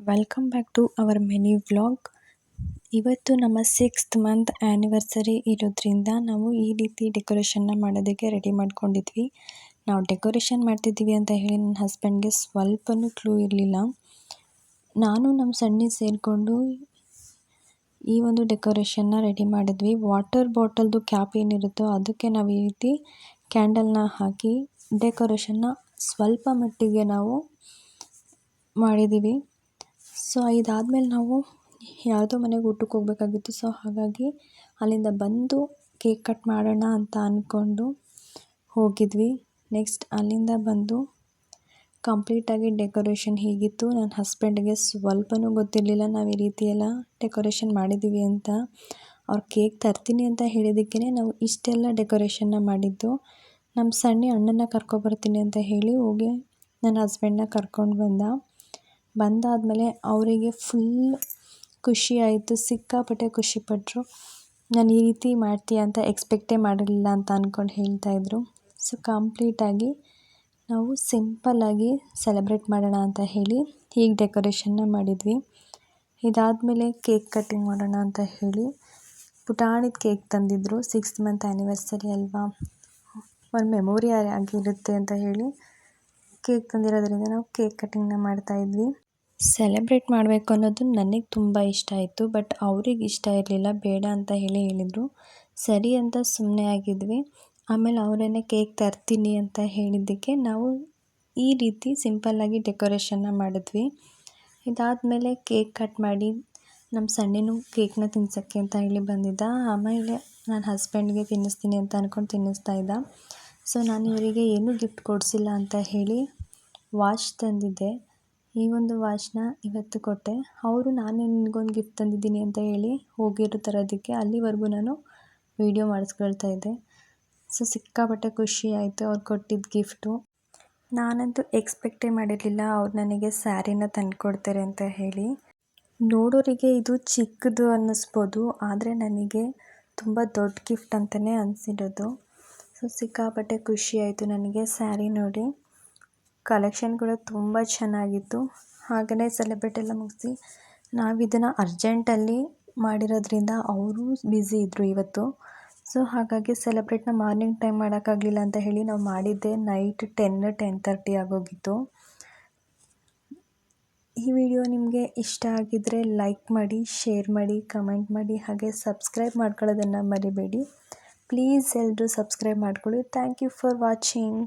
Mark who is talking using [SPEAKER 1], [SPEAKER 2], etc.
[SPEAKER 1] Welcome back to our mini vlog. ಇವತ್ತು ನಮ್ಮ 6th month anniversary ಇರೋದ್ರಿಂದ ನಾವು ಈ ರೀತಿ ಡೆಕೋರೇಷನ್ನ ಮಾಡೋದಕ್ಕೆ ರೆಡಿ ಮಾಡ್ಕೊಂಡಿದ್ವಿ. ನಾವು ಡೆಕೋರೇಷನ್ ಮಾಡ್ತಿದ್ದೀವಿ ಅಂತ ಹೇಳಿ ನನ್ನ ಹಸ್ಬೆಂಡ್ಗೆ ಸ್ವಲ್ಪನೂ ಕ್ಲೂ ಇರಲಿಲ್ಲ. ನಾನು ನಮ್ಮ ಸಣ್ಣಿ ಸೇರಿಕೊಂಡು ಈ ಒಂದು ಡೆಕೋರೇಷನ್ನ ರೆಡಿ ಮಾಡಿದ್ವಿ. ವಾಟರ್ ಬಾಟಲ್ದು ಕ್ಯಾಪ್ ಏನಿರುತ್ತೋ ಅದಕ್ಕೆ ನಾವು ಈ ರೀತಿ ಕ್ಯಾಂಡಲ್ನ ಹಾಕಿ ಡೆಕೋರೇಷನ್ನ ಸ್ವಲ್ಪ ಮಟ್ಟಿಗೆ ನಾವು ಮಾಡಿದ್ದೀವಿ. ಸೊ ಇದಾದಮೇಲೆ ನಾವು ಯಾವುದೋ ಮನೆಗೆ ಊಟಕ್ಕೆ ಹೋಗಬೇಕಾಗಿತ್ತು. ಸೊ ಹಾಗಾಗಿ ಅಲ್ಲಿಂದ ಬಂದು ಕೇಕ್ ಕಟ್ ಮಾಡೋಣ ಅಂತ ಅಂದ್ಕೊಂಡು ಹೋಗಿದ್ವಿ. ನೆಕ್ಸ್ಟ್ ಅಲ್ಲಿಂದ ಬಂದು ಕಂಪ್ಲೀಟಾಗಿ ಡೆಕೋರೇಷನ್ ಹೀಗಿತ್ತು. ನನ್ನ ಹಸ್ಬೆಂಡ್ಗೆ ಸ್ವಲ್ಪನೂ ಗೊತ್ತಿರಲಿಲ್ಲ ನಾವು ಈ ರೀತಿ ಎಲ್ಲ ಡೆಕೋರೇಷನ್ ಮಾಡಿದ್ದೀವಿ ಅಂತ. ಅವ್ರು ಕೇಕ್ ತರ್ತೀನಿ ಅಂತ ಹೇಳಿದ್ದಕ್ಕೇ ನಾವು ಇಷ್ಟೆಲ್ಲ ಡೆಕೋರೇಷನ್ನ ಮಾಡಿದ್ದು. ನಮ್ಮ ಸಣ್ಣ ಅಣ್ಣನ ಕರ್ಕೊಬರ್ತೀನಿ ಅಂತ ಹೇಳಿ ಹೋಗಿ ನನ್ನ ಹಸ್ಬೆಂಡನ್ನ ಕರ್ಕೊಂಡು ಬಂದಾದಮೇಲೆ ಅವರಿಗೆ ಫುಲ್ ಖುಷಿ ಆಯಿತು, ಸಿಕ್ಕಾಪಟ್ಟೆ ಖುಷಿಪಟ್ಟರು. ನಾನು ಈ ರೀತಿ ಮಾಡ್ತೀಯ ಅಂತ ಎಕ್ಸ್ಪೆಕ್ಟೇ ಮಾಡಿರಲಿಲ್ಲ ಅಂತ ಅಂದ್ಕೊಂಡು ಹೇಳ್ತಾಯಿದ್ರು. ಸೊ ಕಂಪ್ಲೀಟಾಗಿ ನಾವು ಸಿಂಪಲ್ಲಾಗಿ ಸೆಲೆಬ್ರೇಟ್ ಮಾಡೋಣ ಅಂತ ಹೇಳಿ ಹೀಗೆ ಡೆಕೋರೇಷನ್ನ ಮಾಡಿದ್ವಿ. ಇದಾದಮೇಲೆ ಕೇಕ್ ಕಟ್ಟಿಂಗ್ ಮಾಡೋಣ ಅಂತ ಹೇಳಿ ಪುಟಾಣಿದ ಕೇಕ್ ತಂದಿದ್ದರು. 6th ಮಂತ್ ಆ್ಯನಿವರ್ಸರಿ ಅಲ್ವಾ, ಒಂದು ಮೆಮೊರಿ ಆಗಿರುತ್ತೆ ಅಂತ ಹೇಳಿ ಕೇಕ್ ತಂದಿರೋದ್ರಿಂದ ನಾವು ಕೇಕ್ ಕಟ್ಟಿಂಗ್ನ ಮಾಡ್ತಾಯಿದ್ವಿ. ಸೆಲೆಬ್ರೇಟ್ ಮಾಡಬೇಕು ಅನ್ನೋದು ನನಗೆ ತುಂಬ ಇಷ್ಟ ಆಯಿತು. ಬಟ್ ಅವ್ರಿಗೆ ಇಷ್ಟ ಇರಲಿಲ್ಲ, ಬೇಡ ಅಂತ ಹೇಳಿದರು. ಸರಿ ಅಂತ ಸುಮ್ಮನೆ ಆಗಿದ್ವಿ. ಆಮೇಲೆ ಅವರೇ ಕೇಕ್ ತರ್ತೀನಿ ಅಂತ ಹೇಳಿದ್ದಕ್ಕೆ ನಾವು ಈ ರೀತಿ ಸಿಂಪಲ್ಲಾಗಿ ಡೆಕೋರೇಷನ್ನ ಮಾಡಿದ್ವಿ. ಇದಾದಮೇಲೆ ಕೇಕ್ ಕಟ್ ಮಾಡಿ ನಮ್ಮ ಸಣ್ಣಿನೂ ಕೇಕ್ನ ತಿನ್ಸೋಕ್ಕೆ ಅಂತ ಹೇಳಿ ಬಂದಿದ್ದ. ಆಮೇಲೆ ನನ್ನ ಹಸ್ಬೆಂಡ್ಗೆ ತಿನ್ನಿಸ್ತೀನಿ ಅಂತ ಅಂದ್ಕೊಂಡು ತಿನ್ನಿಸ್ತಾ ಇದ್ದ. ಸೊ ನಾನು ಇವರಿಗೆ ಏನೂ ಗಿಫ್ಟ್ ಕೊಡಿಸಿಲ್ಲ ಅಂತ ಹೇಳಿ ವಾಚ್ ತಂದಿದ್ದೆ. ಈ ಒಂದು ವಾಚ್ನ ಇವತ್ತು ಕೊಟ್ಟೆ. ಅವರು ನಾನು ನಿನಗೊಂದು ಗಿಫ್ಟ್ ತಂದಿದ್ದೀನಿ ಅಂತ ಹೇಳಿ ಹೋಗಿರೋ ತರೋದಕ್ಕೆ ಅಲ್ಲಿವರೆಗೂ ನಾನು ವೀಡಿಯೋ ಮಾಡಿಸ್ಕೊಳ್ತಾ ಇದ್ದೆ. ಸೊ ಸಿಕ್ಕಾಪಟ್ಟೆ ಖುಷಿ ಆಯಿತು ಅವ್ರು ಕೊಟ್ಟಿದ್ದ ಗಿಫ್ಟು. ನಾನಂತೂ ಎಕ್ಸ್ಪೆಕ್ಟೇ ಮಾಡಿರಲಿಲ್ಲ ಅವ್ರು ನನಗೆ ಸ್ಯಾರಿನ ತಂದುಕೊಡ್ತಾರೆ ಅಂತ ಹೇಳಿ. ನೋಡೋರಿಗೆ ಇದು ಚಿಕ್ಕದು ಅನ್ನಿಸ್ಬೋದು, ಆದರೆ ನನಗೆ ತುಂಬ ದೊಡ್ಡ ಗಿಫ್ಟ್ ಅಂತಲೇ ಅನಿಸಿರೋದು. ಸೊ ಸಿಕ್ಕಾಪಟ್ಟೆ ಖುಷಿ ಆಯಿತು ನನಗೆ ಸ್ಯಾರಿ ನೋಡಿ. ಕಲೆಕ್ಷನ್ ಕೂಡ ತುಂಬ ಚೆನ್ನಾಗಿತ್ತು. ಹಾಗೆಯೇ ಸೆಲೆಬ್ರೇಟ್ ಎಲ್ಲ ಮುಗಿಸಿ ನಾವು ಇದನ್ನು ಅರ್ಜೆಂಟಲ್ಲಿ ಮಾಡಿರೋದ್ರಿಂದ ಅವರು ಬ್ಯುಸಿ ಇದ್ದರು ಇವತ್ತು. ಸೊ ಹಾಗಾಗಿ ಸೆಲೆಬ್ರೇಟ್ನ ಮಾರ್ನಿಂಗ್ ಟೈಮ್ ಮಾಡೋಕ್ಕಾಗಲಿಲ್ಲ ಅಂತ ಹೇಳಿ ನಾವು ಮಾಡಿದ್ದೆ ನೈಟ್ 10-10:30 ಆಗೋಗಿತ್ತು. ಈ ವಿಡಿಯೋ ನಿಮಗೆ ಇಷ್ಟ ಆಗಿದ್ದರೆ ಲೈಕ್ ಮಾಡಿ, ಶೇರ್ ಮಾಡಿ, ಕಮೆಂಟ್ ಮಾಡಿ, ಹಾಗೆ ಸಬ್ಸ್ಕ್ರೈಬ್ ಮಾಡ್ಕೊಳ್ಳೋದನ್ನು ಮರಿಬೇಡಿ. ಪ್ಲೀಸ್ ಎಲ್ಲರೂ ಸಬ್ಸ್ಕ್ರೈಬ್ ಮಾಡ್ಕೊಳ್ಳಿ. Thank you for watching.